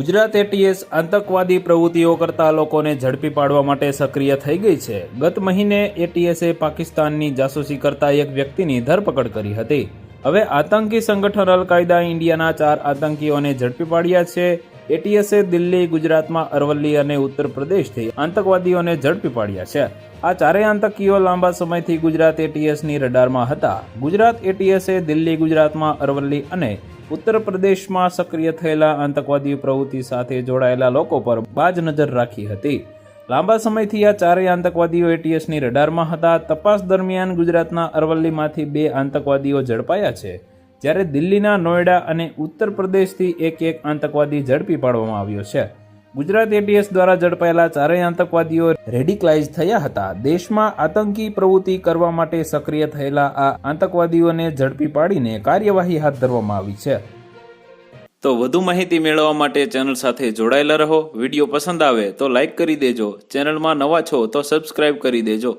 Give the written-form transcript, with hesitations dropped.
Gujarat ATS આતંકવાદી પ્રવૃત્તિઓ કરતા લોકોને ઝડપી પાડવા માટે સક્રિય થઈ ગઈ છે। ગત મહિને એટીએસે પાકિસ્તાનની જાસૂસી કરતા એક વ્યક્તિની ધરપકડ કરી હતી। હવે આતંકી સંગઠન અલ-કાયદા ઇન્ડિયાના 4 આતંકીઓને ઝડપી પાડ્યા છે। એટીએસે દિલ્હી, ગુજરાતમાં અરવલ્લી અને ઉત્તર પ્રદેશથી આતંકવાદીઓને ઝડપી પાડ્યા છે। આ ચારેય આતંકીઓ લાંબા સમયથી ગુજરાત એટીએસની રડારમાં હતા। ગુજરાત એટીએસે દિલ્હી, ગુજરાતમાં અરવલ્લી અને ઉત્તર પ્રદેશમાં સક્રિય થયેલા આતંકવાદી પ્રવૃત્તિ સાથે જોડાયેલા લોકો પર બાજ નજર રાખી હતી। લાંબા સમયથી આ ચારેય આતંકવાદીઓ એટીએસની રડારમાં હતા। તપાસ દરમિયાન ગુજરાતના અરવલ્લીમાંથી 2 આતંકવાદીઓ ઝડપાયા છે, જ્યારે દિલ્હીના નોઈડા અને ઉત્તર પ્રદેશથી એક આતંકવાદી ઝડપી પાડવામાં આવ્યો છે। ગુજરાત એટીએસ દ્વારા ઝડપાયેલા ચારેય આતંકવાદીઓ રેડિકલાઇઝ થયા હતા। દેશમાં આતંકી પ્રવૃત્તિ કરવા માટે સક્રિય થયેલા આ આતંકવાદીઓને ઝડપી પાડીને કાર્યવાહી હાથ ધરવામાં આવી છે। તો વધુ માહિતી મેળવવા માટે ચેનલ સાથે જોડાયેલા રહો। વિડીયો પસંદ આવે તો લાઇક કરી દેજો। ચેનલમાં નવા છો તો સબસ્ક્રાઇબ કરી દેજો।